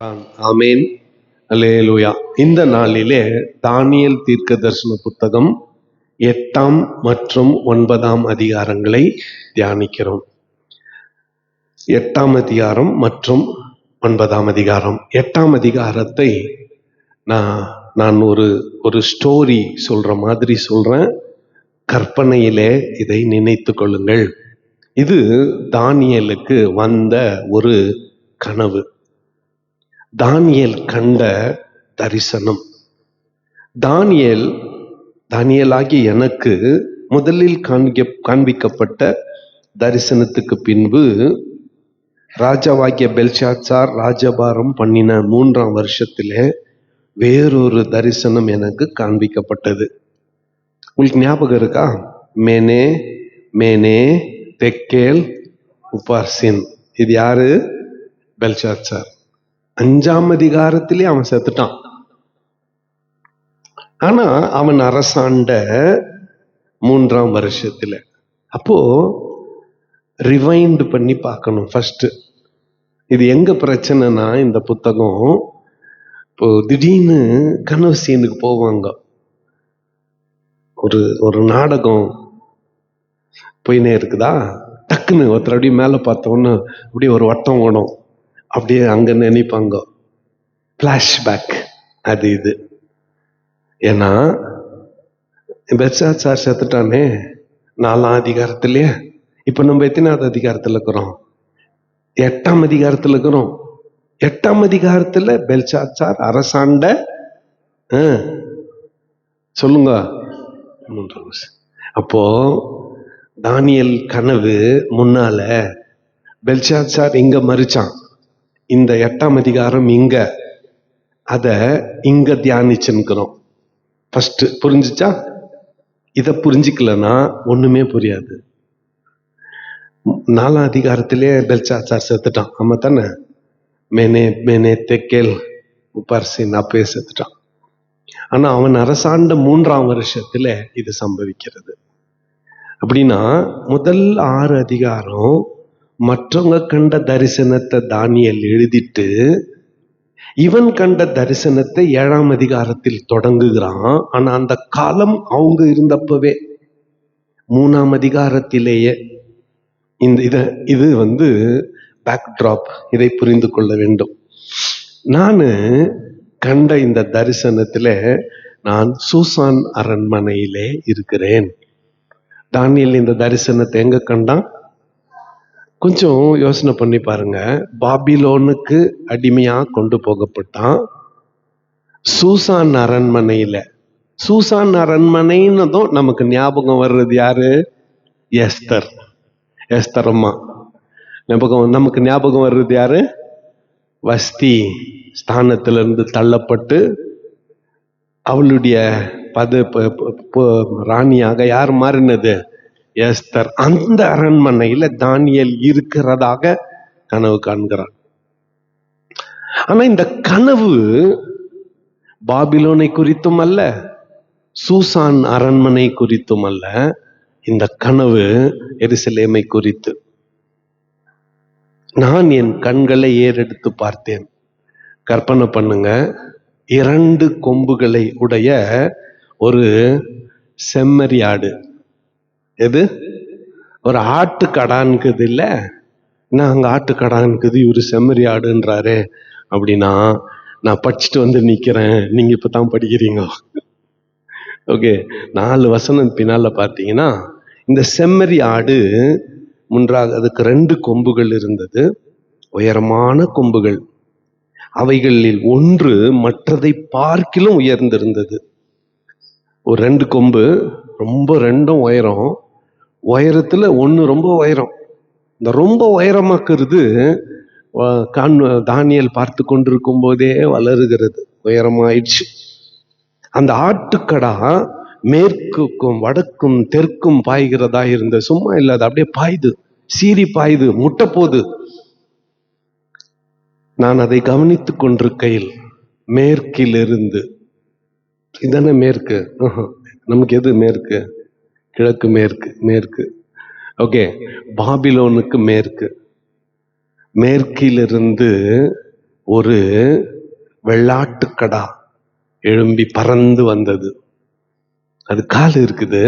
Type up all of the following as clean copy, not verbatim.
ஆமேன். அல்லேலூயா. இந்த நாளிலே தானியேல் தீர்க்க தரிசன புத்தகம் 8ஆம் மற்றும் 9ஆம் அதிகாரங்களை தியானிக்கிறோம். 8ஆம் அதிகாரம் மற்றும் 9ஆம் அதிகாரம். 8ஆம் அதிகாரத்தை நான் ஒரு ஸ்டோரி சொல்ற மாதிரி சொல்றேன். கற்பனையிலே இதை நினைத்து கொள்ளுங்கள். இது தானியேலுக்கு வந்த ஒரு கனவு. தானியேல் கண்ட தரிசனம். தானியேலாகி எனக்கு முதலில் காண்பிக்கப்பட்ட தரிசனத்துக்கு பின்பு ராஜாவாகிய பெல்ஷாத்சார் ராஜபாரம் பண்ணின 3ஆம் வருஷத்திலே வேறொரு தரிசனம் எனக்கு காண்பிக்கப்பட்டது. உங்களுக்கு ஞாபகம் இருக்கா? மேனே மேனே தெக்கேல் உபார்சின். இது யாரு? பெல்ஷாத்சார். 5ஆம் அதிகாரத்திலே அவன் செத்துட்டான். ஆனா அவன் அரசாண்ட 3ஆம் வருஷத்துல. அப்போ ரிவைண்ட் பண்ணி பார்க்கணும். ஃபர்ஸ்ட் இது எங்க பிரச்சனைனா, இந்த புத்தகம் இப்போ திடீர்னு கனவு சீனுக்கு போவாங்க. ஒரு நாடகம் போயினே இருக்குதா, டக்குன்னு ஒருத்தர் அப்படியே மேல பார்த்தோன்னு அப்படியே ஒரு வட்டம் ஓடும், அப்படியே அங்க நினைப்பாங்க பிளாஷ்பேக் அது இது. ஏன்னா பெல்ஷாத்சார் செத்துட்டானே 4ஆம் அதிகாரத்திலேயே. இப்ப நம்ம எத்தனாவது அதிகாரத்துல இருக்கிறோம்? 8ஆம் அதிகாரத்துல இருக்கிறோம். 8ஆம் அதிகாரத்துல பெல்ஷாத்சார் அரசாண்ட சொல்லுங்க 3ஆம் வருஷம். அப்போ தானியேல் கனவு முன்னால பெல்ஷாத்சார் இங்க மறிச்சான். இந்த 8ஆம் அதிகாரம் இங்க, அத இங்க தியானிச்சுக்கிறோம். ஃபர்ஸ்ட் புரிஞ்சுச்சா? இத புரிஞ்சுக்கலன்னா ஒண்ணுமே புரியாது. 4ஆம் அதிகாரத்திலே பெல்ஷாத்சார் செத்துட்டான். ஆமா தானே? மேனே தெக்கேல் உபார்சின் அப்பவே செத்துட்டான். ஆனா அவன் அரசாண்ட 3ஆம் வருஷத்துல இது சம்பவிக்கிறது. அப்படின்னா முதல் 6 அதிகாரம் மற்றவங்க கண்ட தரிசனத்தை தானியேல் எழுதிட்டு, இவன் கண்ட தரிசனத்தை 7ஆம் அதிகாரத்தில் தொடங்குகிறான். ஆனா அந்த காலம் அவங்க இருந்தப்பவே 3ஆம் அதிகாரத்திலேயே இது பேக்ட்ராப். இதை புரிந்து கொள்ள வேண்டும். நானு கண்ட இந்த தரிசனத்துல நான் சூசான் அரண்மனையிலே இருக்கிறேன். தானியேல் இந்த தரிசனத்தை எங்க கண்டான்? கொஞ்சம் யோசனை பண்ணி பாருங்க. பாபிலோனுக்கு அடிமையா கொண்டு போகப்பட்டான். சூசான் அரண்மனையில. சூசான் அரண்மனைன்னதும் நமக்கு ஞாபகம் வர்றது யாரு? எஸ்தர். எஸ்தர் அம்மா. நமக்கு ஞாபகம் வர்றது யாரு? வஸ்தி ஸ்தானத்திலிருந்து தள்ளப்பட்டு அவளுடைய ராணியாக யார் மாறினது? எஸ்தர். அந்த அரண்மனையில தானியேல் இருக்கிறதாக கனவு காண்கிறான். ஆனா இந்த கனவு பாபிலோனை குறித்தும் அல்ல, சூசான் அரண்மனை குறித்தும் அல்ல. இந்த கனவு எருசலேமை குறித்து. நான் என் கண்களை ஏறெடுத்து பார்த்தேன். கற்பனை பண்ணுங்க, 2 கொம்புகளை உடைய ஒரு செம்மறி ஆடு. எது? ஒரு ஆட்டுக்கடான்குது இல்ல? நான் அங்க ஆட்டுக்கடான்குது, இவரு செம்மறி ஆடுன்றாரு. அப்படின்னா நான் படிச்சுட்டு வந்து நிக்கிறேன், நீங்க இப்பதான் படிக்கிறீங்க. ஓகே, 4 வசனம் பின்னால பார்த்தீங்கன்னா, இந்த செம்மறி ஆடு அதுக்கு 2 கொம்புகள் இருந்தது, உயரமான கொம்புகள். அவைகளில் ஒன்று மற்றதை பார்க்கிலும் உயர்ந்திருந்தது. ஒரு 2 கொம்பு, ரொம்ப 2ம் உயரம். உயரத்துல ஒண்ணு ரொம்ப உயரம். இந்த ரொம்ப உயரமாக்குறது தானியேல் பார்த்து கொண்டிருக்கும் போதே வளருகிறது, உயரமாயிடுச்சு. அந்த ஆட்டுக்கடா மேற்குக்கும் வடக்கும் தெற்கும் பாய்கிறதா இருந்த, சும்மா இல்லாத அப்படியே பாயுது, சீறி பாயுது, முட்டை போகுது. நான் அதை கவனித்துக் கொண்டிருக்கையில் மேற்கிலிருந்து, இதானே மேற்கு? நமக்கு எது மேற்கு? கிழக்கு மேற்கு. மேற்கு. ஓகே, பாபிலோனுக்கு மேற்கு. மேற்கிலிருந்து ஒரு வெள்ளாட்டுக்கடா எழும்பி பறந்து வந்தது. அது கால் இருக்குது,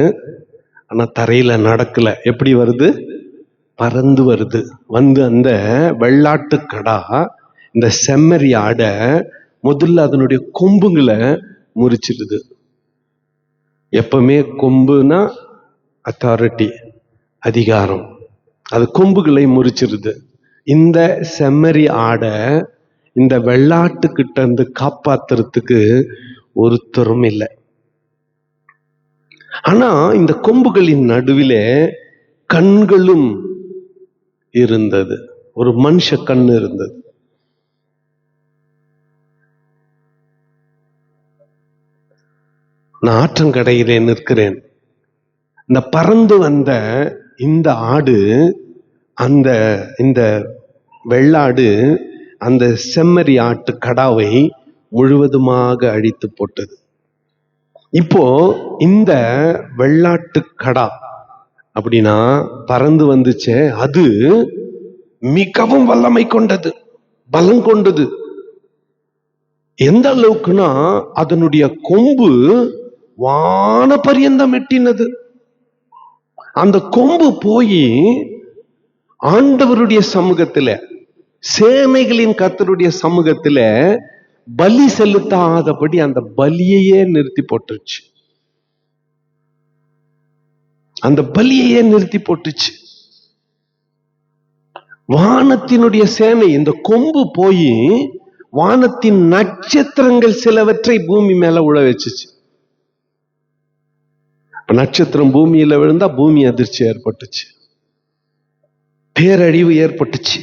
ஆனா தரையில நடக்கல. எப்படி வருது? பறந்து வருது. வந்து அந்த வெள்ளாட்டுக்கடா இந்த செம்மறி ஆட முதல்ல அதனுடைய கொம்புங்களை முறிச்சிடுது. எப்பவுமே கொம்புனா அத்தாரிட்டி, அதிகாரம். அது கொம்புகளை முறிச்சிருது. இந்த செம்மறி ஆட இந்த வெள்ளாட்டுக்கிட்ட இருந்து காப்பாத்துறதுக்கு ஒருத்தரும் இல்லை. ஆனா இந்த கொம்புகளின் நடுவிலே கண்களும் இருந்தது. ஒரு மனுஷ கண்ணு இருந்தது. நான் ஆற்றங்கரையிலே நிற்கிறேன். இந்த பறந்து வந்த இந்த ஆடு, அந்த இந்த வெள்ளாடு அந்த செம்மறி ஆட்டு கடாவை முழுவதுமாக அழித்து போட்டது. இப்போ இந்த வெள்ளாட்டு கடா அப்படின்னா பறந்து வந்துச்சே, அது மிகவும் வல்லமை கொண்டது, பலம் கொண்டது. எந்த அளவுக்குன்னா அதனுடைய கொம்பு வான பரியந்தம் எட்டினது. அந்த கொம்பு போய் ஆண்டவருடைய சமூகத்துல, சேனைகளின் கர்த்தருடைய சமூகத்துல பலி செலுத்தாதபடி அந்த பலியையே நிறுத்தி போட்டுருச்சு. அந்த பலியையே நிறுத்தி போட்டுச்சு. வானத்தினுடைய சேனை, இந்த கொம்பு போய் வானத்தின் நட்சத்திரங்கள் சிலவற்றை பூமி மேல உழ வச்சுச்சு. நட்சத்திரம் பூமியில விழுந்தா பூமி அதிர்ச்சி ஏற்பட்டுச்சு, பேரழிவு ஏற்பட்டுச்சு.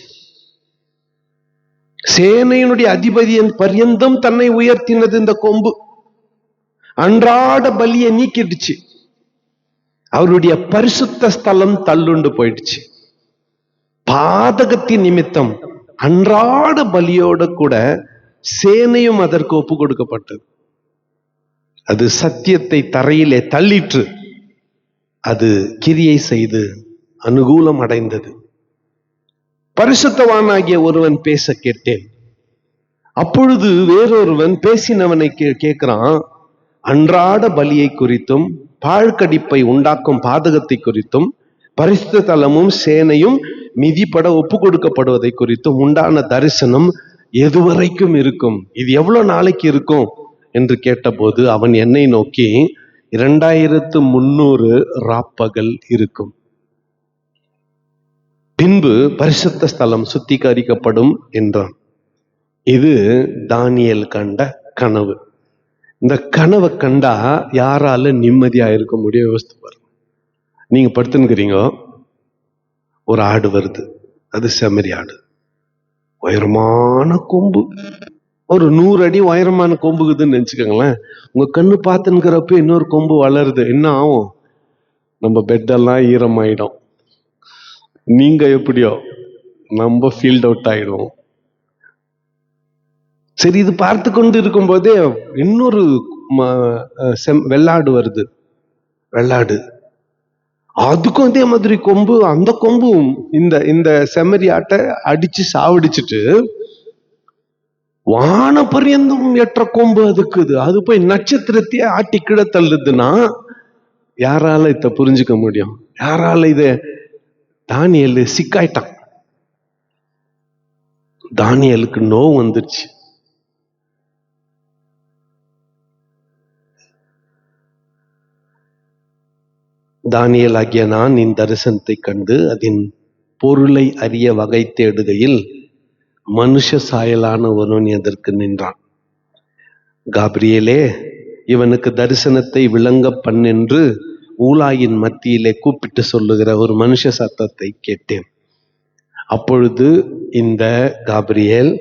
சேனையினுடைய அதிபதியின் பரியந்தம் தன்னை உயர்த்தினது இந்த கொம்பு. அன்றாட பலியை நீக்கிடுச்சு. அவருடைய பரிசுத்த ஸ்தலம் தள்ளுண்டு போயிடுச்சு. பாதகத்தின் நிமித்தம் அன்றாட பலியோட கூட சேனையும் அதற்கு ஒப்பு கொடுக்கப்பட்டது. அது சத்தியத்தை தரையிலே தள்ளிற்று. அது கிரியை செய்து அனுகூலம் அடைந்தது. பரிசுத்தவானாகிய ஒருவன் பேச கேட்டேன். அப்பொழுது வேறொருவன் பேசினவனை கேட்கிறான். அன்றாட பலியை குறித்தும் பாழ்கடிப்பை உண்டாக்கும் பாதகத்தை குறித்தும் பரிசுத்த தலமும் சேனையும் மிதிப்பட ஒப்பு கொடுக்கப்படுவதை குறித்தும் உண்டான தரிசனம் எதுவரைக்கும் இருக்கும், இது எவ்வளவு நாளைக்கு இருக்கும் என்று கேட்டபோது அவன் என்னை நோக்கி 2300 ராப்பகல் இருக்கும், பின்பு பரிசுத்த ஸ்தலம் சுத்திகரிக்கப்படும் என்றான். இது தானியேல் கண்ட கனவு. இந்த கனவை கண்டா யாரால நிம்மதியா இருக்க முடியும்? யோசித்து பாருங்க. நீங்க படுத்துக்கிறீங்க, ஒரு ஆடு வருது, அது செம்மறி ஆடு, உயரமான கொம்பு, ஒரு 100 அடி உயரமான கொம்புக்குதுன்னு நினைச்சுக்கோங்களேன். உங்க கண்ணு பார்த்துக்கிறப்ப இன்னொரு கொம்பு வளருது, என்ன ஆகும்? நம்ம பெட்டெல்லாம் ஈரமாயிடும். நீங்க எப்படியோ நம்ம ஃபீல்ட் அவுட் ஆயிடும். சரி, இது பார்த்து கொண்டு இருக்கும் போதே இன்னொரு வெள்ளாடு வருது. வெள்ளாடு அதுக்கும் அதே மாதிரி கொம்பு. அந்த கொம்பும் இந்த செம்மறி ஆட்டை அடிச்சு சாவடிச்சுட்டு வான பரியந்தம் எற்ற கொம்பு அதுக்குது. அது போய் நட்சத்திரத்தையே ஆட்டி கிட தள்ளுதுன்னா யாரால இத புரிஞ்சுக்க முடியும்? யாரால இத? தானியேல் சிக்காயிட்டான். தானியேலுக்கு நோவு வந்துருச்சு. தானியேல் ஆகிய நான் இந்த தரிசனத்தை கண்டு அதன் பொருளை அறிய வகை தேடுகையில் மனுஷ சாயலான ஒருவன் எதற்கு நின்றான். காபிரியேலே, இவனுக்கு தரிசனத்தை விளங்க பண்ணென்று ஊலாயின் மத்தியிலே கூப்பிட்டு சொல்லுகிற ஒரு மனுஷ சத்தத்தை கேட்டேன். அப்பொழுது இந்த காபிரியேல்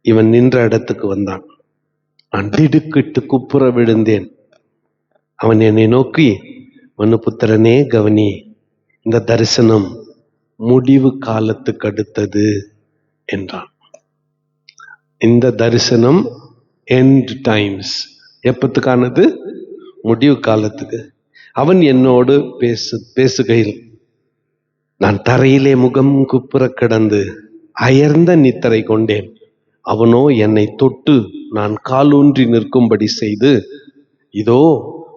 இவன் நின்ற இடத்துக்கு வந்தான். நான் திடுக்கிட்டு குப்புற விழுந்தேன். அவன் என்னை நோக்கி, மனுபுத்திரனே கவனி, இந்த தரிசனம் முடிவு காலத்துக்கு அடுத்தது என்றான். இந்த தரிசனம் எண்ட் டைம்ஸ், எப்பத்துக்கானது? முடிவு காலத்துக்கு. அவன் என்னோடு பேசுகையில் நான் தரையிலே முகம் குப்புற கிடந்து அயர்ந்த நித்திரை கொண்டேன். அவனோ என்னை தொட்டு நான் காலூன்றி நிற்கும்படி செய்து, இதோ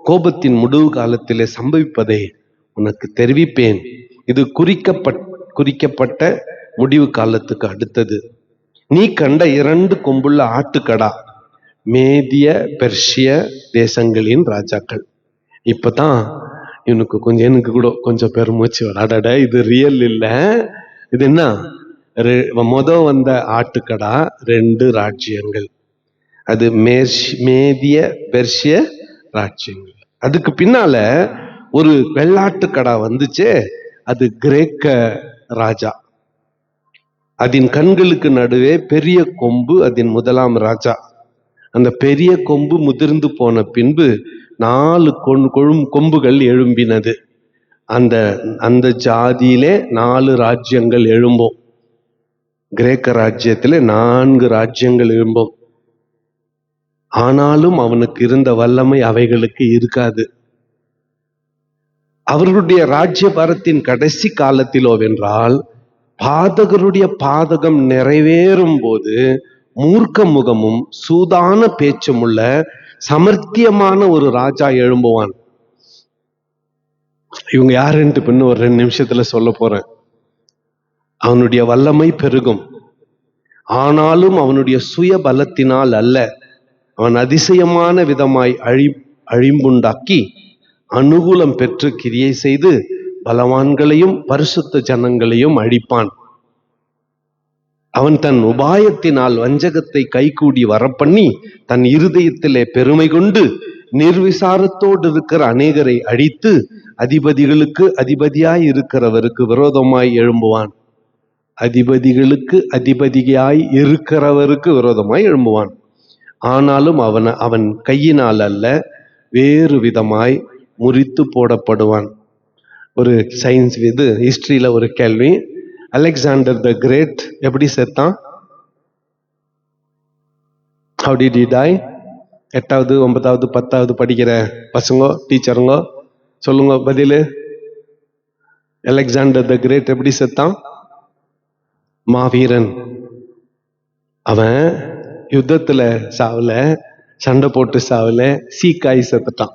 கோபத்தின் முடிவு காலத்திலே சம்பவிப்பதை உனக்கு தெரிவிப்பேன். இது குறிக்கப்பட்ட முடிவு காலத்துக்கு அடுத்தது. நீ கண்ட 2 கொம்புள்ள ஆட்டுக்கடா மேதிய பெர்ஷிய தேசங்களின் ராஜாக்கள். இப்பதான் எனக்கு கூட கொஞ்சம் பெருமூச்சு வராடட, இது ரியல் இல்ல, இது என்ன? வந்த ஆட்டுக்கடா 2 ராஜ்யங்கள். அது மேதிய பெர்ஷிய ராஜ்யங்கள். அதுக்கு பின்னால ஒரு வெள்ளாட்டுக்கடா வந்துச்சே, அது கிரேக்க ராஜா. அதன் கண்களுக்கு நடுவே பெரிய கொம்பு, அதன் முதலாம் ராஜா. அந்த பெரிய கொம்பு முதிர்ந்து போன பின்பு 4 கொம்புகள் எழும்பினது. அந்த ஜாதியிலே 4 ராஜ்யங்கள் எழும்பும். கிரேக்க ராஜ்யத்திலே 4 ராஜ்யங்கள் எழும்பும். ஆனாலும் அவனுக்கு இருந்த வல்லமை அவைகளுக்கு இருக்காது. அவர்களுடைய ராஜ்யபாரத்தின் கடைசி காலத்திலோ வென்றால், பாதகருடைய பாதகம் நிறைவேறும் போது மூர்க்க முகமும் சூதான பேச்சும் உள்ள சமர்த்தியமான ஒரு ராஜா எழும்புவான். இவங்க யாருன்ட்டு பின்ன ஒரு 2 நிமிஷத்துல சொல்ல போறேன். அவனுடைய வல்லமை பெருகும், ஆனாலும் அவனுடைய சுய பலத்தினால் அல்ல. அவன் அதிசயமான விதமாய் அழிம்புண்டாக்கி அனுகூலம் பெற்று கிரியை செய்து பலவான்களையும் பரிசுத்த ஜனங்களையும் அழிப்பான். அவன் தன் உபாயத்தினால் வஞ்சகத்தை கைகூடி வரப்பண்ணி தன் இருதயத்திலே பெருமை கொண்டு நிர்விசாரத்தோடு இருக்கிற அநேகரை அழித்து அதிபதிகளுக்கு அதிபதியாய் இருக்கிறவருக்கு விரோதமாய் எழும்புவான். அதிபதிகளுக்கு அதிபதியாய் இருக்கிறவருக்கு விரோதமாய் எழும்புவான். ஆனாலும் அவன் கையினால் அல்ல, வேறு விதமாய் முறித்து போடப்படுவான். ஒரு சயின்ஸ் ஹிஸ்டரியில ஒரு கேள்வி, அலெக்சாண்டர் த கிரேட் எப்படி செத்தான்? How did he die? 8வது 9வது 10வது படிக்கிற பசங்க, டீச்சருங்க சொல்லுங்க பதிலு. அலெக்சாண்டர் த கிரேட் எப்படி செத்தான்? மாவீரன். அவன் யுத்தத்துல சாவல, சண்டை போட்டு சாவல, சீக்காய் செத்துட்டான்.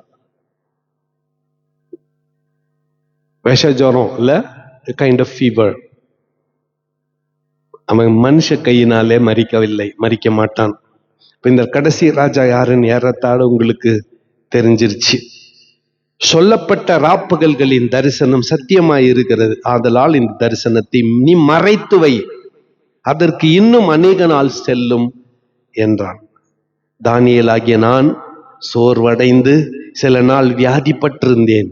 விஷ ஜுரம் இல்ல, கைண்ட் ஆஃப் ஃபீவர். அவன் மனுஷ கையினாலே மறிக்க மாட்டான். இப்ப இந்த கடைசி ராஜா யாருன்னு ஏறத்தாழ உங்களுக்கு தெரிஞ்சிருச்சு. சொல்லப்பட்ட ராப்பகல்களின் தரிசனம் சத்தியமாய் இருக்கிறது. ஆதலால் இந்த தரிசனத்தை நீ மறைத்து வை, அதற்கு இன்னும் அநேக நாள் செல்லும் என்றான். தானியேலாகிய நான் சோர்வடைந்து சில நாள் வியாதிப்பட்டிருந்தேன்.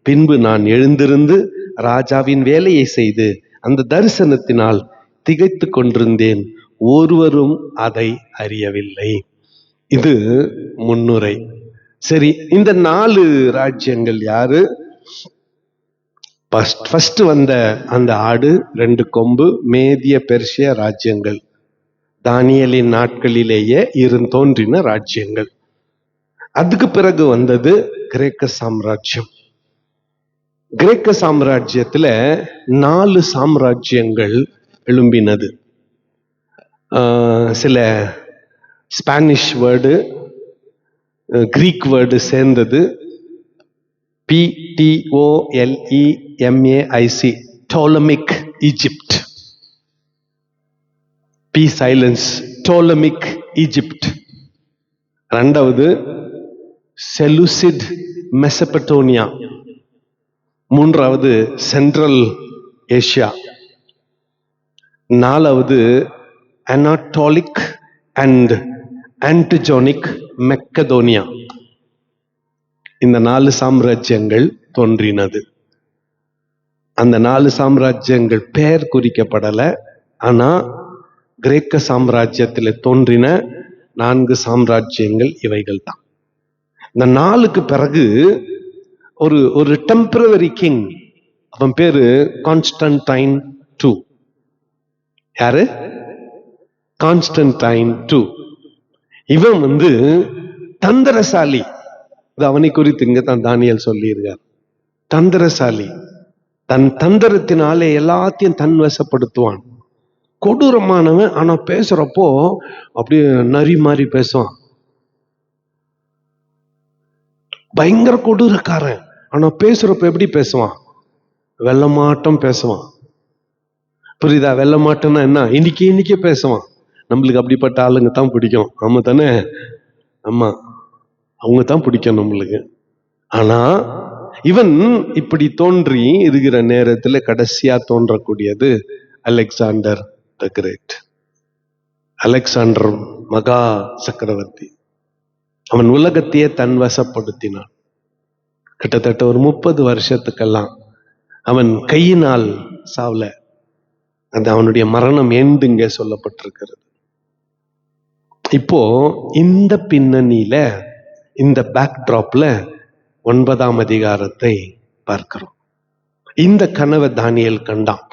பின்பு நான் எழுந்திருந்து ராஜாவின் வேலையை செய்து அந்த தரிசனத்தினால் திகைத்து கொண்டிருந்தேன். ஒருவரும் அதை அறியவில்லை. இது முன்னுரை. சரி, இந்த 4 ராஜ்யங்கள் யாரு? ஃபர்ஸ்ட் வந்த அந்த ஆடு 2 கொம்பு மேதிய பெர்ஷிய ராஜ்யங்கள், தானியேலின் நாட்களிலேயே தோன்றின ராஜ்யங்கள். அதுக்கு பிறகு வந்தது கிரேக்க சாம்ராஜ்யம். கிரேக்க சாம்ராஜ்யத்துல 4 சாம்ராஜ்யங்கள் எழும்பினது. சில ஸ்பானிஷ் வேர்டு, கிரீக் வேர்டு சேர்ந்தது. PTOLEMAIC, Ptolemaic Egypt. P silence, Ptolemaic Egypt. 2வது செலுசிட் மெசபடோனியா. 3வது சென்ட்ரல் ஏசியா. 4வது அனாட்டோலிக் அண்ட் ஆன்டிஜோனிக் மெக்கதோனியா. இந்த 4 சாம்ராஜ்யங்கள் தோன்றினது. அந்த 4 சாம்ராஜ்யங்கள் பெயர் குறிக்கப்படல. ஆனா கிரேக்க சாம்ராஜ்யத்தில் தோன்றின 4 சாம்ராஜ்யங்கள் இவைகள் தான். இந்த 4க்கு பிறகு ஒரு டெம்பரரி கிங், அவன் பேரு கான்ஸ்டன்டைன் II. யாரு? Constantine II. இவன் தந்திரசாலி. அவனை குறித்து இங்க தான் தானியேல் சொல்லியிருக்கார். தந்திரசாலி, தன் தந்திரத்தினாலே எல்லாத்தையும் தன் வசப்படுத்துவான். கொடூரமானவன். ஆனா பேசுறப்போ அப்படியே நரி மாதிரி பேசுவான். பயங்கர கொடூரக்காரன். ஆனா பேசுறப்ப எப்படி பேசுவான்? வெள்ளமாட்டம் பேசுவான். புரியுதா? வெள்ளமாட்டம்னா என்ன? இன்னைக்கே பேசுவான். நம்மளுக்கு அப்படிப்பட்ட ஆளுங்க தான் பிடிக்கும். ஆமா தானே? ஆமா, அவங்க தான் பிடிக்கும் நம்மளுக்கு. ஆனா இவன் இப்படி தோன்றி இருக்கிற நேரத்துல கடைசியா தோன்றக்கூடியது அலெக்சாண்டர் த கிரேட். அலெக்சாண்டர் மகா சக்கரவர்த்தி. அவன் உலகத்தையே தன் வசப்படுத்தினான். கிட்டத்தட்ட ஒரு 30 வருஷத்துக்கெல்லாம் அவன் கையினால் சாவல. அது அவனுடைய மரணம் எண்டுங்க சொல்லப்பட்டிருக்கிறது. இப்போ இந்த பின்னணியில, இந்த பேக்ட்ராப்ல 9ஆம் அதிகாரத்தை பார்க்கிறோம். இந்த கனவை தானியேல் கண்டான்.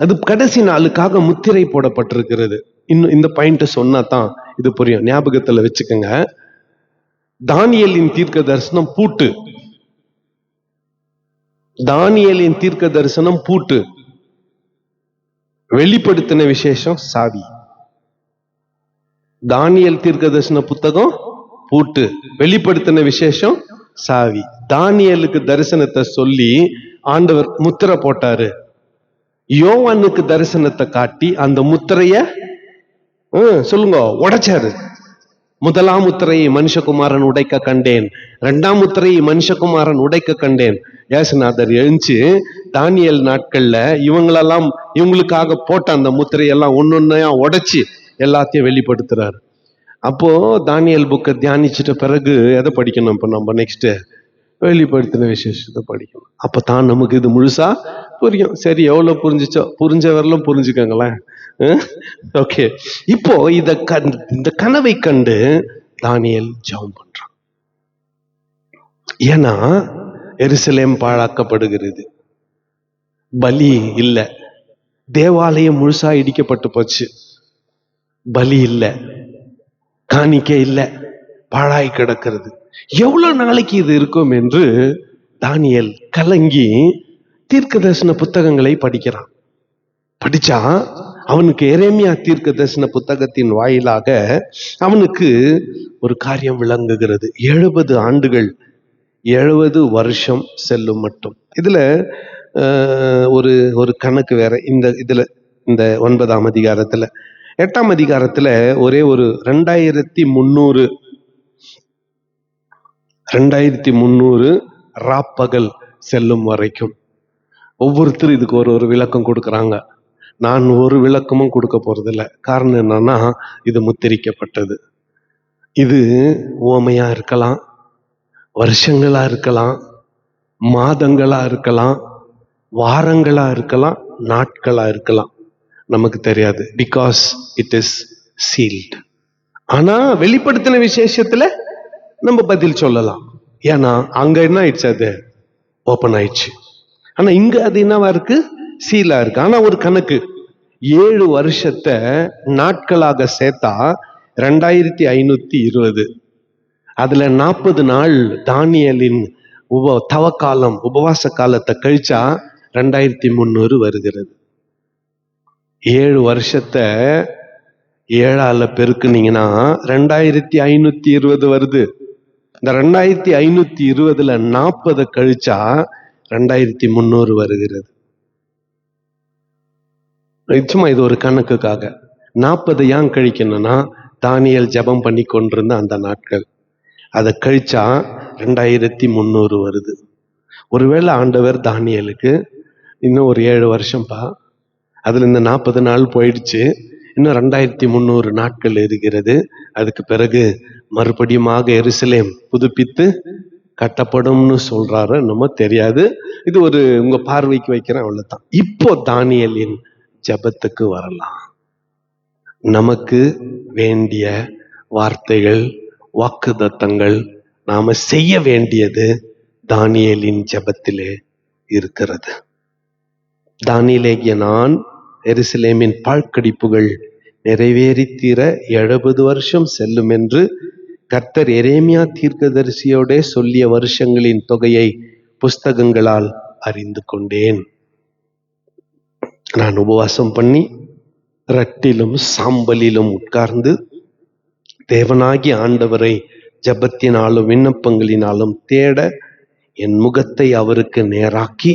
அது கடைசி நாளுக்காக முத்திரை போடப்பட்டிருக்கிறது. இன்னும் இந்த பாயிண்ட் சொன்னா தான் இது புரியும். ஞாபகத்துல வச்சுக்கோங்க. தானியேலின் தீர்க்க தரிசனம் பூட்டு. தானியேலின் தீர்க்க தரிசனம் பூட்டு. வெளிப்படுத்தின விசேஷம் சாவி. தானியேல் தீர்க்க தரிசன புத்தகம் பூட்டு, வெளிப்படுத்தின விசேஷம் சாவி. தானியேலுக்கு தரிசனத்தை சொல்லி ஆண்டவர் முத்திரை போட்டாரு. யோவானுக்கு தரிசனத்தை காட்டி அந்த முத்திரைய சொல்லுங்க உடைச்சாரு. முதலாம் முத்திரையை மனுஷகுமாரன் உடைக்க கண்டேன், 2ஆம் முத்திரையை மனுஷகுமாரன் உடைக்க கண்டேன். ஏசுநாதர் எழுந்து தானியேல் நாட்கள்ல இவங்களுக்காக போட்ட அந்த முத்திரையெல்லாம் ஒன்னொன்னையா உடைச்சு எல்லாத்தையும் வெளிப்படுத்துறாரு. அப்போ தானியேல் புக்கை தியானிச்சிட்ட பிறகு எதை படிக்கணும்? இப்போ நம்ம நெக்ஸ்ட் வெளிப்படுத்தின விசேஷத்தை படிக்கணும். அப்பதான் நமக்கு இது முழுசா புரியும். சரி, எவ்வளவு புரிஞ்சிச்சோ புரிஞ்சவரெல்லாம் புரிஞ்சுக்கங்களேன். ஓகே, இப்போ இந்த கனவை கண்டு தானியேல் ஜெபம் பண்றான். ஏன்னா எருசலேம் பாழாக்கப்படுகிறது, பலி இல்ல, தேவாலயம் முழுசா இடிக்கப்பட்டு போச்சு, பலி இல்ல, காணிக்கை இல்ல, பாழாய் கிடக்கிறது. எவ்வளவு நாளைக்கு இது இருக்கும் என்று தானியேல் கலங்கி தீர்க்க தரிசன புத்தகங்களை படிக்கிறான். படிச்சா அவனுக்கு எரேமியா தீர்க்க தரிசன புத்தகத்தின் வாயிலாக அவனுக்கு ஒரு காரியம் விளங்குகிறது. 70 ஆண்டுகள், 70 வருஷம் செல்லும் மட்டும். இதுல ஒரு கணக்கு வேற. இதுல இந்த 9ஆம் அதிகாரத்துல, 8ஆம் அதிகாரத்துல ஒரே ஒரு 2300 ராப்பகல் செல்லும் வரைக்கும் ஒவ்வொருத்தரும் இதுக்கு ஒரு விளக்கம் கொடுக்கறாங்க. நான் ஒரு விளக்கமும் கொடுக்க போறதில்லை. காரணம் என்னன்னா, இது முத்திரிக்கப்பட்டது. இது உவமையா இருக்கலாம், வருஷங்களா இருக்கலாம், மாதங்களா இருக்கலாம், வாரங்களா இருக்கலாம், நாட்களா இருக்கலாம், நமக்கு தெரியாது. Because it is sealed. ஆனா வெளிப்படுத்தின விசேஷத்துல நம்ம பதில் சொல்லலாம். ஏன்னா அங்க என்ன ஆயிடுச்சு? அது ஓபன் ஆயிடுச்சு. ஆனா இங்க அது என்னவா இருக்கு? சீலா இருக்கு. ஆனா ஒரு கணக்கு, 7 வருஷத்தை நாட்களாக சேர்த்தா 2520. அதுல 40 நாள் தானியேலின் தவக்காலம், உபவாச காலத்தை கழிச்சா 2300 வருகிறது. 7 வருஷத்தை 7ஆல பெருக்குனீங்கன்னா 2520 வருது. இந்த 2520ல 40 கழிச்சா 2300 வருகிறது. நிச்சயமா இது ஒரு கணக்குக்காக. 40 ஏன் கழிக்கணும்னா, தானியேல் ஜெபம் பண்ணி கொண்டிருந்த அந்த நாட்கள், அதை கழிச்சா 2300 வருது. ஒருவேளை ஆண்டவர் தானியேலுக்கு இன்னும் ஒரு 7 வருஷம்ப்பா, அதுல இந்த 40 நாள் போயிடுச்சு, இன்னும் 2300 நாட்கள் இருக்கிறது, அதுக்கு பிறகு மறுபடியுமாக எருசலேம் புதுப்பித்து கட்டப்படும்னு சொல்றாரு. நம்ம தெரியாது. இது ஒரு உங்க பார்வைக்கு வைக்கிறேன், அவ்வளவுதான். இப்போ தானியேலின் ஜெபத்துக்கு வரலாம். நமக்கு வேண்டிய வார்த்தைகள், வாக்குத்தத்தங்கள், நாம செய்ய வேண்டியது தானியேலின் ஜெபத்திலே இருக்கிறது. தானியேலாகிய நான் எருசலேமின் பாழ்கடிப்புகள் நிறைவேறி தீர 70 வருஷம் செல்லும் என்று கர்த்தர் எரேமியா தீர்க்கதரிசியோட சொல்லிய வருஷங்களின் தொகையை புஸ்தகங்களால் அறிந்து கொண்டேன். நான் உபவாசம் பண்ணி ரட்டிலும் சாம்பலிலும் உட்கார்ந்து தேவனாகி ஆண்டவரை ஜெபத்தினாலும் விண்ணப்பங்களினாலும் தேட என் முகத்தை அவருக்கு நேராக்கி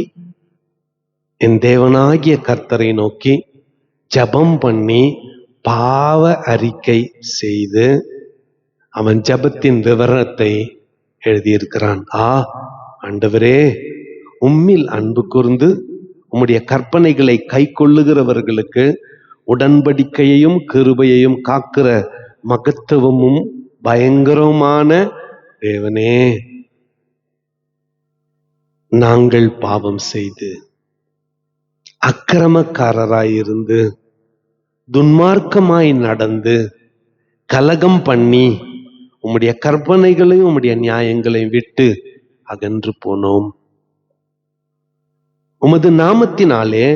என் தேவனாகிய கர்த்தரை நோக்கி ஜெபம் பண்ணி பாவ அறிக்கை செய்து அவன் ஜெபத்தின் விவரத்தை எழுதியிருக்கிறான். ஆண்டவரே, உம்மில் அன்பு கூர்ந்து உம்முடைய கற்பனைகளை கை கொள்ளுகிறவர்களுக்கு உடன்படிக்கையையும் கிருபையையும் காக்கிற மகத்துவமும் பயங்கரமான தேவனே, நாங்கள் பாவம் செய்து அக்கிரமக்காரராயிருந்து துன்மார்க்கமாய் நடந்து கலகம் பண்ணி உம்முடைய கற்பனைகளையும் உம்முடைய நியாயங்களையும் விட்டு அகன்று போனோம். உமது நாமத்தினாலே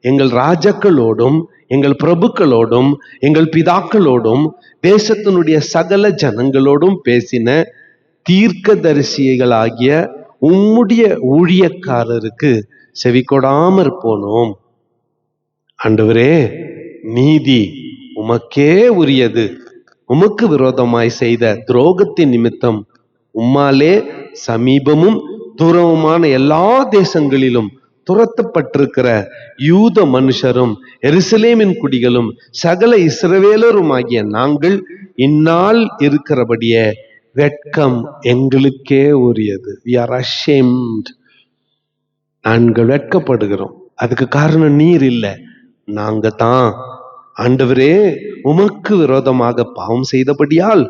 எங்கள் ராஜாக்களோடும் எங்கள் பிரபுக்களோடும் எங்கள் பிதாக்களோடும் தேசத்தினுடைய சகல ஜனங்களோடும் பேசின தீர்க்கதரிசிகளாகிய உம்முடைய ஊழியக்காரருக்கு செவி கொடாமற் போனோம். ஆண்டவரே, நீதி உமக்கே உரியது. உமக்கு விரோதமாய் செய்த துரோகத்தின் நிமித்தம் உம்மாலே சமீபமும் தூரமுமான எல்லா தேசங்களிலும் துரத்தப்பட்டிருக்கிற யூத மனுஷரும் எருசலேமின் குடிகளும் சகல இஸ்ரவேலரும் ஆகிய நாங்கள் இந்நாள் இருக்கிறபடியே வெட்கம் எங்களுக்கே உரியது. We are ashamed. நாங்கள் வெட்கப்படுகிறோம். அதுக்கு காரணம் நீர் இல்லை, நாங்க தான். ஆண்டவரே, உமக்கு விரோதமாக பாவம் செய்தபடியால்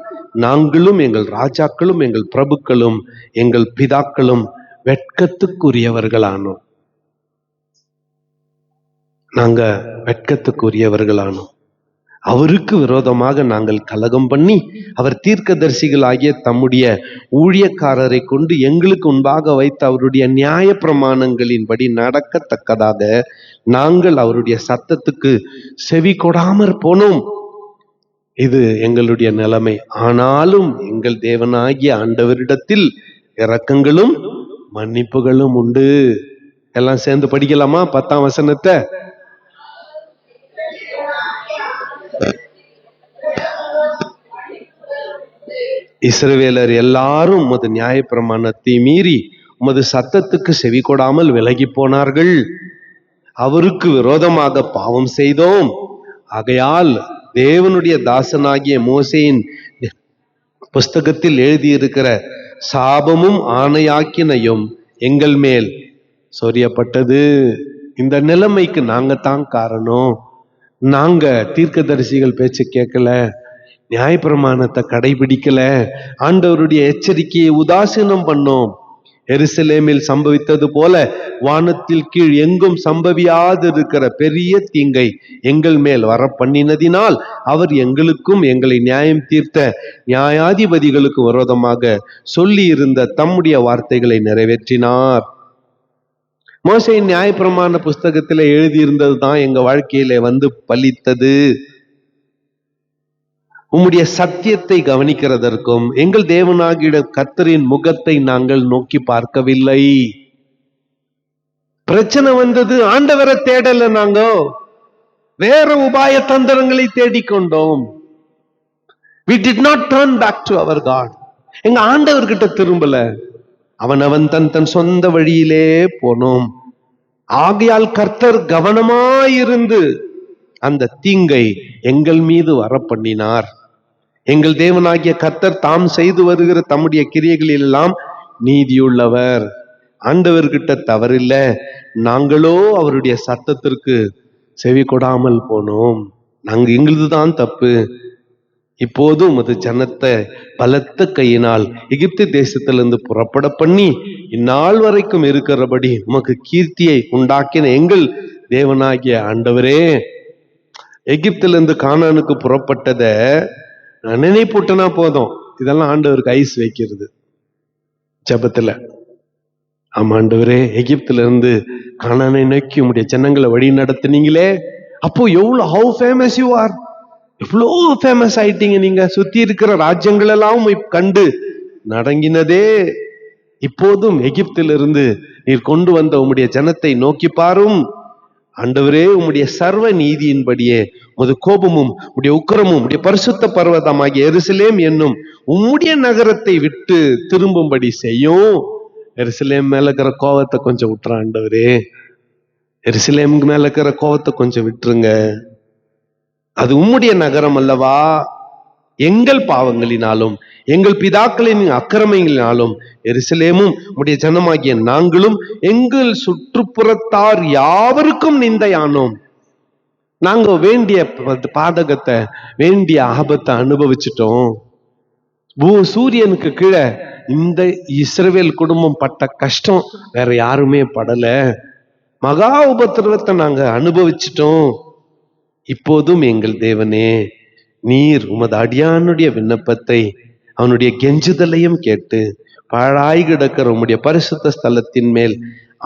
நாங்களும் எங்கள் ராஜாக்களும் எங்கள் பிரபுக்களும் எங்கள் பிதாக்களும் வெட்கத்துக்குரியவர்களானோம். நாங்க வெட்கத்துக்குரியவர்களானோம். அவருக்கு விரோதமாக நாங்கள் கலகம் பண்ணி அவர் தீர்க்கதரிசிகளாகிய தம்முடைய ஊழியக்காரரை கொண்டு எங்களுக்கு முன்பாக வைத்த அவருடைய நியாய பிரமாணங்களின்படி நடக்கத்தக்கதாக நாங்கள் அவருடைய சத்தத்துக்கு செவி கொடாமற் போனோம். இது எங்களுடைய நிலைமை. ஆனாலும் எங்கள் தேவனாகிய ஆண்டவரிடத்தில் இரக்கங்களும் மன்னிப்புகளும் உண்டு. எல்லாம் சேர்ந்து படிக்கலாமா 10ஆம் வசனத்தை? இஸ்ரவேலர் எல்லாரும் உமது நியாய பிரமாணத்தை மீறி உமது சத்தத்துக்கு செவி கொடாமல் விலகி போனார்கள். அவருக்கு விரோதமாக பாவம் செய்தோம். ஆகையால் தேவனுடைய தாசனாகிய மோசேயின் புஸ்தகத்தில் எழுதியிருக்கிற சாபமும் ஆணையாக்கினையும் எங்கள் மேல் சொரியப்பட்டது. இந்த நிலைமைக்கு நாங்க தான் காரணம். நாங்க தீர்க்கதரிசிகள் பேச்சு கேட்கல, நியாயப்பிரமாணத்தை கடைபிடிக்கல, ஆண்டவருடைய எச்சரிக்கையை உதாசீனம் பண்ணோம். எருசலேமில் சம்பவித்தது போல வானத்தில் கீழ் எங்கும் சம்பவியாது இருக்கிற பெரிய தீங்கை எங்கள் மேல் வர பண்ணினதினால் அவர் எங்களுக்கும் எங்களை நியாயம் தீர்த்த நியாயாதிபதிகளுக்கு விரோதமாக சொல்லி இருந்த தம்முடைய வார்த்தைகளை நிறைவேற்றினார். மோசேயின் நியாயப்பிரமாண புஸ்தகத்தில் எழுதியிருந்தது தான் எங்க வாழ்க்கையில வந்து பலித்தது. உம்முடைய சத்தியத்தை கவனிக்கிறதற்கும் எங்கள் தேவனாகிய கர்த்தரின் முகத்தை நாங்கள் நோக்கி பார்க்கவில்லை. பிரச்சனை வந்தது, ஆண்டவரை தேடல, நாங்க வேற உபாய தந்திரங்களை தேடிக்கொண்டோம். We did not turn back to our God. எங்க ஆண்டவர்கிட்ட திரும்பல, அவன் தன் சொந்த வழியிலே போனோம். ஆகையால் கர்த்தர் கவனமாயிருந்து அந்த தீங்கை எங்கள் மீது வர பண்ணினார். எங்கள் தேவனாகிய கர்த்தர் தாம் செய்து வருகிற தம்முடைய கிரியைகளில் எல்லாம் நீதியுள்ளவர். ஆண்டவர்கிட்ட தவறில்ல, நாங்களோ அவருடைய சத்தத்திற்கு செவி கொடாமல் போனோம். நாங்க எங்களுதுதான் தப்பு. இப்போதும் அது ஜனத்தை பலத்த கையினால் எகிப்து தேசத்திலிருந்து புறப்பட பண்ணி இந்நாள் வரைக்கும் இருக்கிறபடி உமக்கு கீர்த்தியை உண்டாக்கின எங்கள் தேவனாகிய ஆண்டவரே, எகிப்திலிருந்து கானானுக்கு புறப்பட்டத நினைப்பூட்டினா போதும். இதெல்லாம் ஆண்டவருக்கு ஐஸ் வைக்கிறது ஜெபத்துல. ஆமா ஆண்டவரே, எகிப்துல இருந்து கானானை நோக்கி உம்முடைய ஜனங்களை வழி நடத்தினீங்களே, அப்போ எவ்வளவு ஹவு ஃபேமஸ் யூ ஆர், எவ்வளோ ஃபேமஸ் ஆயிட்டீங்க நீங்க. சுத்தி இருக்கிற ராஜ்யங்கள் எல்லாம் கண்டு நடங்கினதே. இப்போதும் எகிப்திலிருந்து நீர் கொண்டு வந்த உம்முடைய ஜனத்தை நோக்கி பாரும். ஆண்டவரே, உம்முடைய சர்வ நீதியின்படியே உமது கோபமும் உம்முடைய உக்கிரமும் உம்முடைய பரிசுத்த பர்வதமாகிய எருசலேம் என்னும் உம்முடைய நகரத்தை விட்டு திரும்பும்படி செய்யும். எருசலேம் மேல இருக்கிற கோவத்தை கொஞ்சம் விட்டுற ஆண்டவரே, எருசலேமுக்கு மேல இருக்கிற கோவத்தை கொஞ்சம் விட்டுருங்க. அது உம்முடைய நகரம் அல்லவா? எங்கள் பாவங்களினாலும் எங்கள் பிதாக்களின் அக்கிரமங்களினாலும் எருசலேமும் உம்முடைய ஜனமாகிய நாங்களும் எங்கள் சுற்றுப்புறத்தார் யாவருக்கும் நிந்தையானோம். நாங்க வேண்டிய பாதகத்தை, வேண்டிய ஆபத்தை அனுபவிச்சிட்டோம். சூரியனுக்கு கீழே இந்த இஸ்ரவேல் குடும்பம் பட்ட கஷ்டம் வேற யாருமே படல. மகா உபத்திரவத்தை நாங்க அனுபவிச்சிட்டோம். இப்போதும் எங்கள் தேவனே, நீர் உமது அடியானுடைய விண்ணப்பத்தை அவனுடைய கெஞ்சுதலையும் கேட்டு பாழாய் கிடக்கிற உம்முடைய பரிசுத்த ஸ்தலத்தின் மேல்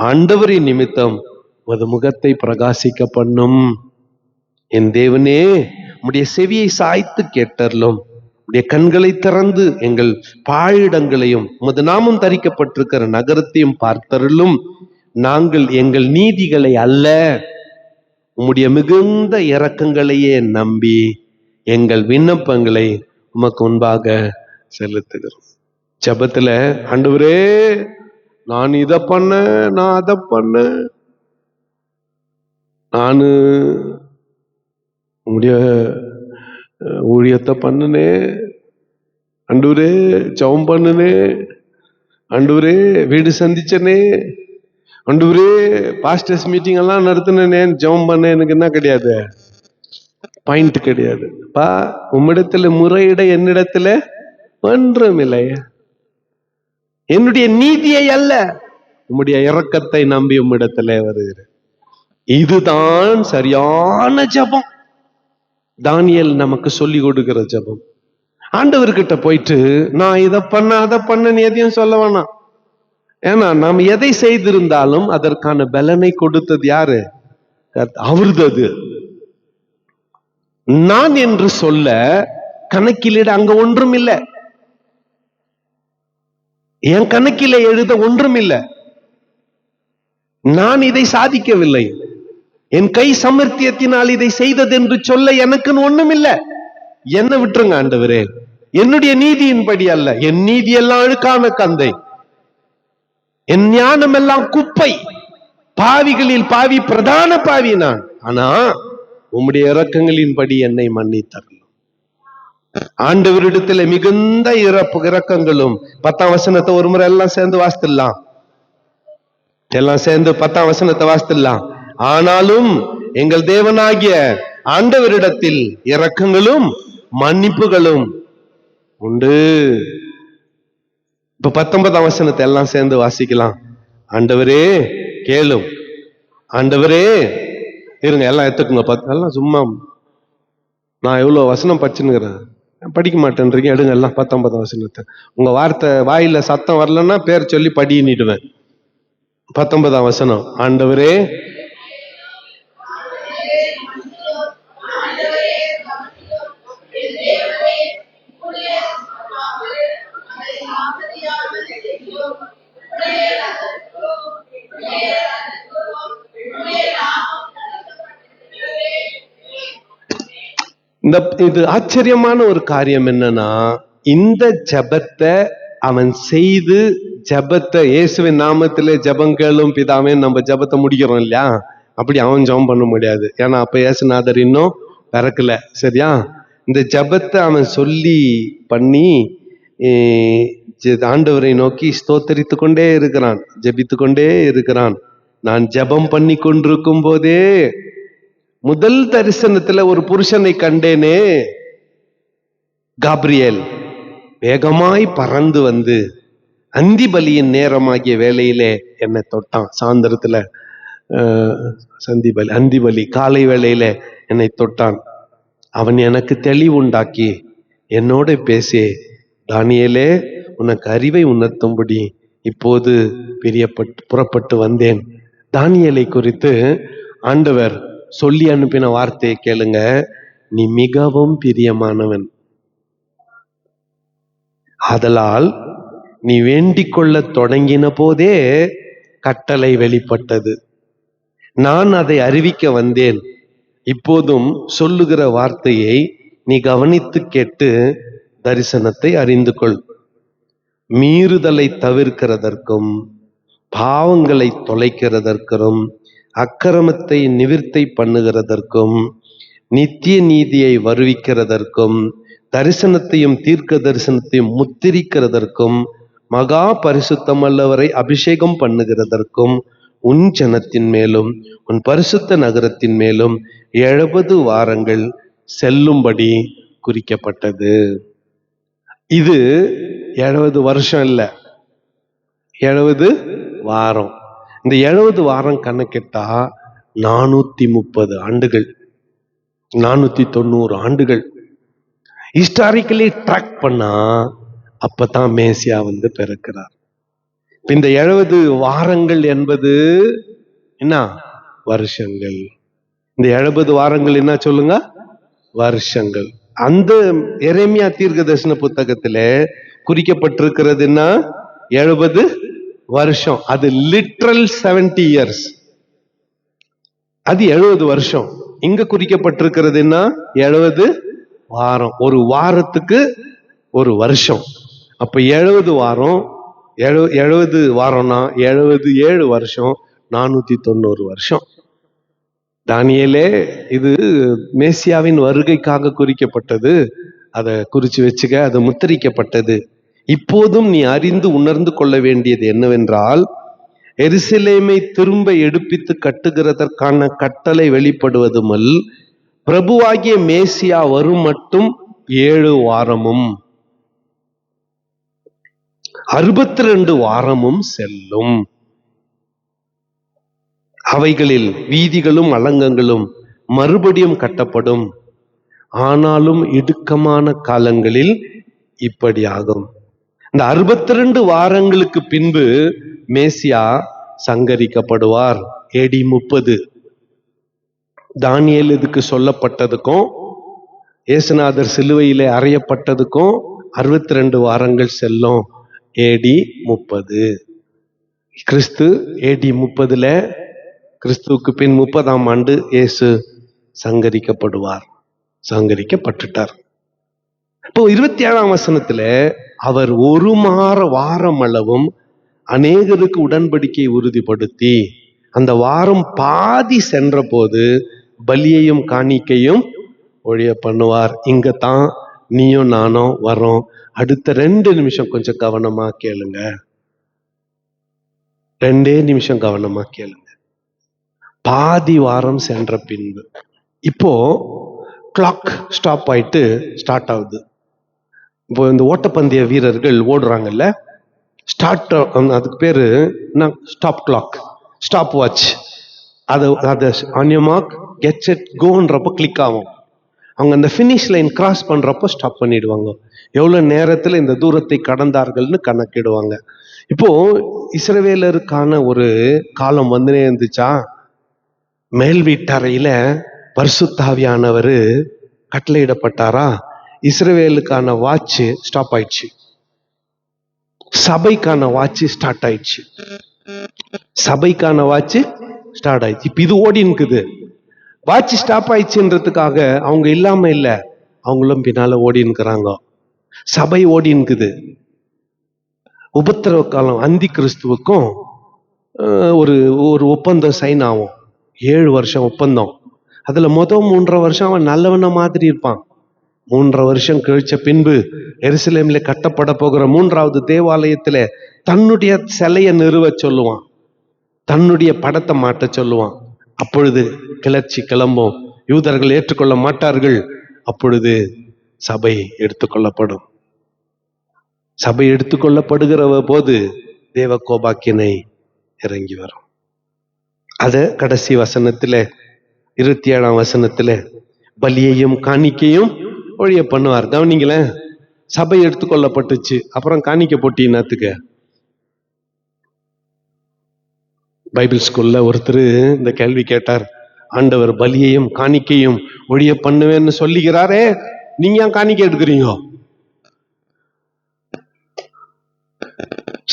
ஆண்டவரின் நிமித்தம் உமது முகத்தை பிரகாசிக்க பண்ணும். என் தேவனே, உம்முடைய செவியை சாய்த்து கேட்டறலும், உடைய கண்களை திறந்து எங்கள் பாழிடங்களையும் உமது நாமம் தரிக்கப்பட்டிருக்கிற நகரத்தையும் பார்த்தருளும். நாங்கள் எங்கள் நீதிகளை அல்ல, உம்முடைய மிகுந்த இரக்கங்களையே நம்பி எங்கள் விண்ணப்பங்களை உமக்கு முன்பாக செலுத்துகிறோம். ஜெபத்துல, ஆண்டவரே, நான் இதை பண்ண, நான் அதை பண்ண, நானு உம்முடைய ஊழியத்தை பண்ணுனே, ஆண்டவரே ஜெபம் பண்ணுனே, ஆண்டவரே வீடு சந்திச்சனே, ஆண்டவரே பாஸ்டர்ஸ் மீட்டிங் எல்லாம் நடத்தினே, ஜெபம் பண்ண, எனக்கு என்ன கிடையாது, பாயிண்ட் கிடையாது. பா, உம்மிடத்துல முறையிட என்னிடத்துல ஒன்றும் இல்லை. என்னுடைய நீதியை அல்ல, உம்முடைய இரக்கத்தை நம்பி உம்மிடத்துல வருகிறேன். இதுதான் சரியான ஜெபம். தானியேல் நமக்கு சொல்லி கொடுக்கிற ஜெபம். ஆண்டவர்கிட்ட போயிட்டு நான் இதை பண்ண அதை பண்ண எதையும் சொல்ல வேணாம். ஏன்னா நாம் எதை செய்திருந்தாலும் அதற்கான பலனை கொடுத்தது யாரு? அவர்து. நான் என்று சொல்ல கணக்கிலிட அங்க ஒன்றும் இல்லை, என் கணக்கில எழுத ஒன்றும் இல்லை. நான் இதை சாதிக்கவில்லை, என் கை சமர்த்தியத்தினால் இதை செய்தது என்று சொல்ல எனக்குன்னு ஒண்ணும் இல்லை. என்ன விட்டுருங்க ஆண்டவரே, என்னுடைய நீதியின்படி அல்ல. என் நீதி எல்லாம் அழுக்கான கந்தை, என் ஞானம் எல்லாம் குப்பை, பாவிகளில் பாவி, பிரதான பாவி நான். ஆனா உம்முடைய இரக்கங்களின்படி என்னை மன்னித்தரலாம். ஆண்டவரிடத்துல மிகுந்த இரக்கங்களும். 10ஆம் வசனத்தை ஒரு முறை எல்லாம் சேர்ந்து வாசித்துடலாம், எல்லாம் சேர்ந்து 10ஆம் வசனத்தை வாசித்துடலாம். ஆனாலும் எங்கள் தேவனாகிய ஆண்டவரிடத்தில் இரக்கங்களும் மன்னிப்புகளும் உண்டு. இப்ப 19ஆம் வசனத்தை எல்லாம் சேர்ந்து வாசிக்கலாம். ஆண்டவரே கேளும், ஆண்டவரே இருங்க, எல்லாம் எடுத்துக்குங்க. எல்லாம் சும்மா நான் எவ்வளவு வசனம் படிச்சுன்னுக்கிறேன், படிக்க மாட்டேன்றீங்க. எடுங்க எல்லாம் 19ஆம் வசனத்தை. உங்க வார்த்தை வாயில சத்தம் வரலன்னா பேர் சொல்லி படின்னுடுவேன். 19ஆம் வசனம். ஆண்டவரே இது ஆச்சரியமான ஒரு காரியம் என்னன்னா, இந்த ஜபத்தை அவன் செய்து, ஜபத்தை இயேசுவின் நாமத்திலே ஜபங்களும் பிதாவே நம்ம ஜபத்தை முடிக்கிறோம் இல்லையா, அப்படி அவன் ஜபம் பண்ண முடியாது. ஏன்னா அப்ப இயேசுநாதர் இன்னும் பிறக்கல. சரியா? இந்த ஜபத்தை அவன் சொல்லி பண்ணி ஆண்டவரை நோக்கி ஸ்தோத்தரித்து கொண்டே இருக்கிறான், ஜபித்து கொண்டே இருக்கிறான். நான் ஜபம் பண்ணி கொண்டிருக்கும் போதே முதல் தரிசனத்துல ஒரு புருஷனை கண்டேனே, காப்ரியேல் வேகமாய் பறந்து வந்து அந்தி பலியின் நேரமாகிய வேளையிலே என்னை தொட்டான். சாயந்தரத்துல அந்தி பலி காலை வேளையில என்னை தொட்டான். அவன் எனக்கு தெளிவுண்டாக்கி என்னோட பேசி, தானியேலே உனக்கு அறிவை உணர்த்தும்படி இப்போது புறப்பட்டு வந்தேன். தானியேலை குறித்து ஆண்டவர் சொல்லி அனுப்பின வார்த்தையை கேளுங்க. நீ மிகவும் பிரியமானவன், ஆதலால் நீ வேண்டிக் கொள்ள தொடங்கின போதே கட்டளை வெளிப்பட்டது. நான் அதை அறிவிக்க வந்தேன். இப்போதும் சொல்லுகிற வார்த்தையை நீ கவனித்து கேட்டு தரிசனத்தை அறிந்து கொள். மீறுதலை தவிர்க்கிறதற்கும், பாவங்களை தொலைக்கிறதற்கும், அக்கிரமத்தை நிவிர்த்தி பண்ணுகிறதற்கும், நித்திய நீதியை வருவிக்கிறதற்கும், தரிசனத்தையும் தீர்க்க தரிசனத்தையும் முத்திரிக்கிறதற்கும், மகா பரிசுத்தமல்லவரை அபிஷேகம் பண்ணுகிறதற்கும், உன் ஜனத்தின் மேலும் உன் பரிசுத்த நகரத்தின் மேலும் 70 வாரங்கள் செல்லும்படி குறிக்கப்பட்டது. இது 70 வருஷம் இல்ல, 70 வாரம். இந்த 70 வாரம் கணக்கிட்டா 430 ஆண்டுகள், 490 ஆண்டுகள். ஹிஸ்டாரிக்கலி ட்ராக் பண்ணா அப்பதான் மேசியா பிறக்கிறார். இந்த 70 வாரங்கள் என்பது என்ன? வருஷங்கள். இந்த 70 வாரங்கள் என்ன சொல்லுங்க? வருஷங்கள். அந்த எரேமியா தீர்க்கதரிசன புத்தகத்துல குறிக்கப்பட்டிருக்கிறது என்ன? 70 வருஷம். அது லிட்ரல் 70 இயர்ஸ். அது 70 வருஷம். இங்க குறிக்கப்பட்டிருக்கிறது என்ன? 70 வாரம். ஒரு வாரத்துக்கு ஒரு வருஷம். அப்ப 70 வாரம், 70 வாரம்னா 77 வருஷம், 490 வருஷம். தானியேலே, இது மேசியாவின் வருகைக்காக குறிக்கப்பட்டது. அதை குறிச்சு வச்சுக்க. அது முத்திரிக்கப்பட்டது. இப்போதும் நீ அறிந்து உணர்ந்து கொள்ள வேண்டியது என்னவென்றால், எருசலேமை திரும்ப எடுப்பித்து கட்டுகிறதற்கான கட்டளை வெளிப்படுவதுமல் பிரபுவாகிய மேசியா வரும் மட்டும் 7 வாரமும் 62 வாரமும் செல்லும். அவைகளில் வீதிகளும் அலங்கங்களும் மறுபடியும் கட்டப்படும். ஆனாலும் இடுக்கமான காலங்களில் இப்படி ஆகும். இந்த 62 வாரங்களுக்கு பின்பு மேசியா சங்கரிக்கப்படுவார். AD 30. தானியேல் இதுக்கு சொல்லப்பட்டதுக்கும் இயேசுநாதர் சிலுவையிலே அறையப்பட்டதுக்கும் 62 வாரங்கள் செல்லும். AD 30. கிறிஸ்து AD 30ல, கிறிஸ்துவுக்கு பின் 30ஆம் ஆண்டு இயேசு சங்கரிக்கப்படுவார். சங்கரிக்கப்பட்டுட்டார். இப்போ 27ஆம் வசனத்துல அவர் ஒரு வாரம் அளவும் அநேகருக்கு உடன்படிக்கையை உறுதிப்படுத்தி அந்த வாரம் பாதி சென்ற போது பலியையும் காணிக்கையும் ஒழிய பண்ணுவார். இங்கதான் நீயும் நானும் வரோம். அடுத்த 2 நிமிஷம் கொஞ்சம் கவனமா கேளுங்க. 2 நிமிஷம் கவனமா கேளுங்க. பாதி வாரம் சென்ற பின்பு இப்போ கிளாக் ஸ்டாப் ஆயிட்டு ஸ்டார்ட் ஆகுது. இப்போ இந்த ஓட்டப்பந்தய வீரர்கள் ஓடுறாங்கல்ல, ஸ்டார்ட், அதுக்கு பேரு என்ன? Stop clock, stop watch. அது on your mark get set கோன்றப்ப கிளிக் ஆகும். அவங்க அந்த ஃபினிஷ் லைன் கிராஸ் பண்றப்போ ஸ்டாப் பண்ணிடுவாங்க. எவ்வளவு நேரத்துல இந்த தூரத்தை கடந்தார்கள்னு கணக்கிடுவாங்க. இப்போ இஸ்ரவேலருக்கான ஒரு காலம் வந்துனே இருந்துச்சா. மேல் வீட்டறையில பரிசுத்தாவியானவர் கட்டளையிடப்பட்டாரா. இஸ்ரவேலுக்கான வாட்ச் ஸ்டாப் ஆயிடுச்சு, சபைக்கான வாட்ச் ஸ்டார்ட் ஆயிடுச்சு. சபைக்கான வாட்ச் ஸ்டார்ட் ஆயிடுச்சு. இப்ப இது ஓடினுக்குது. வாட்ச் ஸ்டாப் ஆயிடுச்சுன்றதுக்காக அவங்க இல்லாம இல்ல, அவங்களும் பின்னால ஓடினுக்குறாங்க. சபை ஓடினுக்குது. உபத்திரவ காலம் அந்தி கிறிஸ்துவுக்கும் ஒரு ஒப்பந்தம் சைன் ஆகும். 7 வருஷம் ஒப்பந்தம். அதுல 3.5 வருஷம் அவன் நல்லவன மாதிரி இருப்பான். 3.5 வருஷம் கழிச்ச பின்பு எருசலேம்ல கட்டப்பட போகிற 3வது தேவாலயத்துல தன்னுடைய சிலையை நிறுவ சொல்லுவான், தன்னுடைய படத்தை மாட்ட சொல்லுவான். அப்பொழுது கிளர்ச்சி கிளம்பும். யூதர்கள் ஏற்றுக்கொள்ள மாட்டார்கள். அப்பொழுது சபை எடுத்துக்கொள்ளப்படும். சபை எடுத்துக்கொள்ளப்படுகிற போது தேவ கோபாக்கினை இறங்கி வரும். அத கடைசி வசனத்துல 27ஆம் வசனத்துல பலியையும் காணிக்கையும் ஒழிய பண்ணுவார். கவனிங்களேன், சபை எடுத்துக்கொள்ளப்பட்டுச்சு, அப்புறம் காணிக்கை போட்டினத்துக்கு. பைபிள் ஸ்கூல்ல ஒருத்தர் இந்த கேள்வி கேட்டார். ஆண்டவர் பலியையும் காணிக்கையும் ஒழிய பண்ணுவேன்னு சொல்லுகிறாரே, நீங்க ஏன் காணிக்கை எடுக்கிறீங்க?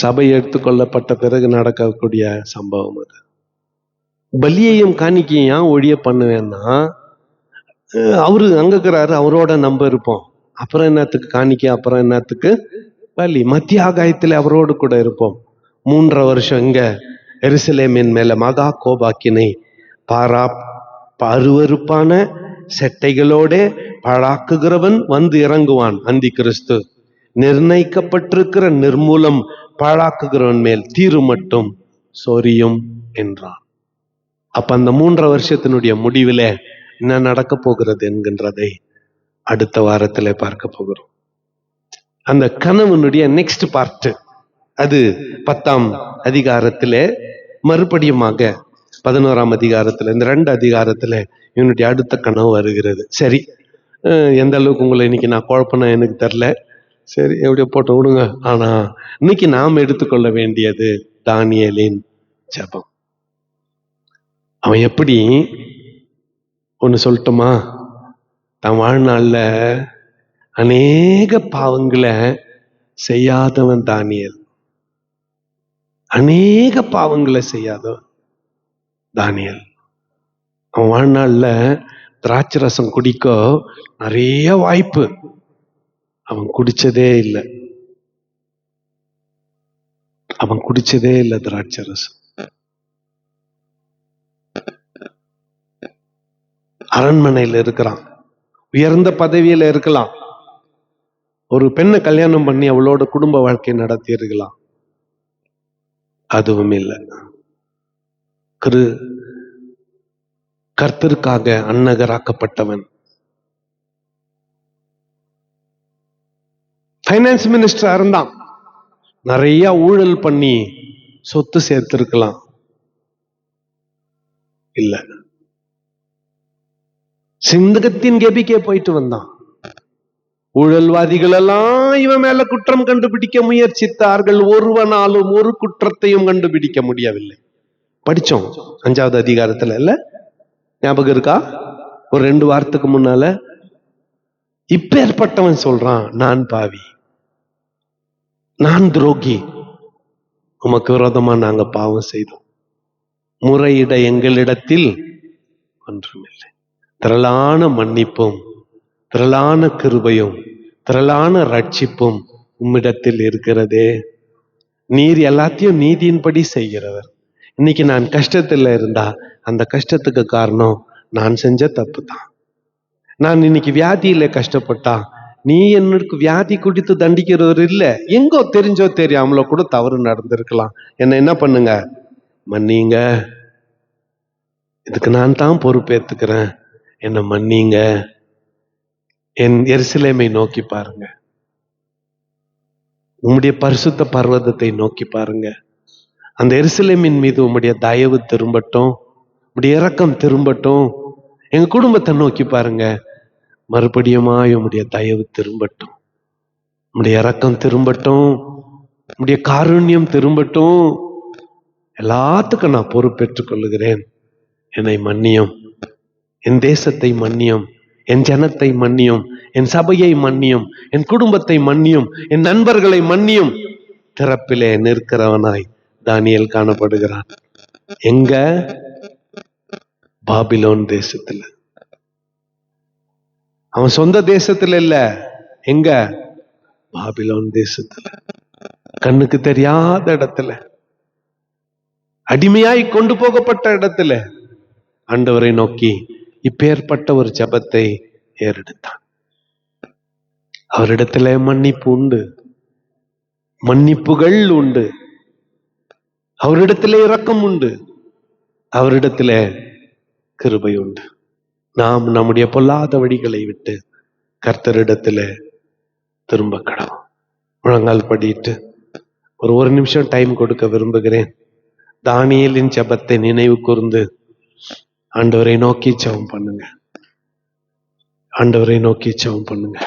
சபை எடுத்துக்கொள்ளப்பட்ட பிறகு நடக்கக்கூடிய சம்பவம் அது. பலியையும் காணிக்கையும் ஏன் ஒழிய பண்ணுவேன்னா, அவரு அங்க இருக்கிறாரு, அவரோட நம்ம இருப்போம். அப்புறம் என்னத்துக்கு காணிக்கை, அப்புறம் என்னத்துக்கு பலி? மத்திய ஆகாயத்துல அவரோடு கூட இருப்போம். 3.5 வருஷம் இங்க எருசலேமின் மேல மகா கோபாக்கினை, பாரா அருவருப்பான செட்டைகளோட பாழாக்குகிறவன் வந்து இறங்குவான். அந்தி கிறிஸ்து நிர்ணயிக்கப்பட்டிருக்கிற நிர்மூலம் பாழாக்குகிறவன் மேல் தீரு மட்டும் சொரியும் என்றான். அப்ப அந்த 3.5 வருஷத்தினுடைய முடிவில என்ன நடக்க போகிறது என்கின்றதை அடுத்த வாரத்துல பார்க்க போகிறோம். அந்த கனவுனுடைய நெக்ஸ்ட் பார்ட் அது 10ஆம் அதிகாரத்திலே மறுபடியுமாக 11ஆம் அதிகாரத்துல, இந்த 2 அதிகாரத்துல இவனுடைய அடுத்த கனவு வருகிறது. சரி, எந்த அளவுக்கு உங்களை இன்னைக்கு நான் குழப்பனா எனக்கு தெரியல. சரி, எப்படியோ போட்டு விடுங்க. ஆனா இன்னைக்கு நாம் எடுத்துக்கொள்ள வேண்டியது தானியேலின் ஜெபம். அவன் எப்படி, ஒன்னு சொல்லட்டுமா, தன் வாழ்நாள்ல அநேக பாவங்களை செய்யாதவன் தானியேல். அநேக பாவங்களை செய்யாதவன் தானியேல். அவன் வாழ்நாள்ல திராட்சை ரசம் குடிக்க நிறைய வாய்ப்பு, அவன் குடிச்சதே இல்லை. அவன் குடிச்சதே இல்லை திராட்சை ரசம். அரண்மனையில் இருக்கிறான், உயர்ந்த பதவியில இருக்கலாம், ஒரு பெண்ணை கல்யாணம் பண்ணி அவளோட குடும்ப வாழ்க்கை நடத்தி இருக்கலாம். அதுவும் இல்லை. கர்த்தருக்காக அன்னகராக்கப்பட்டவன். பைனான்ஸ் மினிஸ்டரா இருந்தான், நிறைய ஊழல் பண்ணி சொத்து சேர்த்திருக்கலாம். இல்ல, சிந்தகத்தின் கெபிக்கே போயிட்டு வந்தான். ஊழல்வாதிகள் எல்லாம் இவன் மேல குற்றம் கண்டுபிடிக்க முயற்சித்தார்கள். ஒருவனாலும் ஒரு குற்றத்தையும் கண்டுபிடிக்க முடியவில்லை. படிச்சோம் 5ஆவது அதிகாரத்துல, இல்ல ஞாபகம் இருக்கா? ஒரு 2 வாரத்துக்கு முன்னால இப்பேற்பட்டவன் சொல்றான், நான் பாவி, நான் துரோகி, உமக்கு விரோதமா நாங்க பாவம் செய்தோம், முறையிட எங்களிடத்தில் ஒன்றுமில்லை. திரளான மன்னிப்பும் திரளான கிருபையும் திரளான ரட்சிப்பும் உம்மிடத்தில் இருக்கிறதே. நீர் எல்லாத்தையும் நீதியின்படி செய்கிறவர். இன்னைக்கு நான் கஷ்டத்துல இருந்தா அந்த கஷ்டத்துக்கு காரணம் நான் செஞ்ச தப்பு தான். நான் இன்னைக்கு வியாதியில கஷ்டப்பட்டா நீ எனக்கு வியாதி குடித்து தண்டிக்கிறவர் இல்ல, எங்கோ தெரிஞ்சோ தெரியாமலோ கூட தவறு நடந்திருக்கலாம். என்ன பண்ணுங்க, மன்னிங்க, இதுக்கு நான் தான் பொறுப்பேத்துக்கிறேன், என்ன மன்னிங்க. என் எருசலேமை நோக்கி பாருங்க, உம்முடைய பரிசுத்த பர்வதத்தை நோக்கி பாருங்க. அந்த எருசலேமின் மீது உம்முடைய தயவு திரும்பட்டும், உம்முடைய இரக்கம் திரும்பட்டும். எங்க குடும்பத்தை நோக்கி பாருங்க, மறுபடியுமாய் உம்முடைய தயவு திரும்பட்டும், உம்முடைய இரக்கம் திரும்பட்டும், உம்முடைய காருண்யம் திரும்பட்டும். எல்லாத்துக்கும் நான் பொறுப்பேற்றுக் கொள்ளுகிறேன். என்னை மன்னியும், என் தேசத்தை மன்னியும், என் ஜனத்தை மன்னியும், என் சபையை மன்னியும், என் குடும்பத்தை மன்னியும், என் நண்பர்களை மன்னியும். திறப்பிலே நிற்கிறவனாய் தானியேல் காணப்படுகிறான். எங்க? பாபிலோன் தேசத்துல. அவன் சொந்த தேசத்துல இல்ல, எங்க? பாபிலோன் தேசத்துல, கண்ணுக்கு தெரியாத இடத்துல, அடிமையாய் கொண்டு போகப்பட்ட இடத்துல ஆண்டவரை நோக்கி இப்பேற்பட்ட ஒரு ஜெபத்தை ஏறெடுத்தான். அவரிடத்துல மன்னிப்பு உண்டு, மன்னிப்புகள் உண்டு, அவரிடத்துல இரக்கம் உண்டு, அவரிடத்துல கிருபை உண்டு. நாம் நம்முடைய பொல்லாத வழிகளை விட்டு கர்த்தரிடத்துல திரும்ப கடவோம். முழங்கால் படிட்டு ஒரு நிமிஷம் டைம் கொடுக்க விரும்புகிறேன். தானியேலின் ஜெபத்தை நினைவு கூர்ந்து ஆண்டவரை நோக்கி ஜெபம் பண்ணுங்க. ஆண்டவரை நோக்கி ஜெபம் பண்ணுங்க.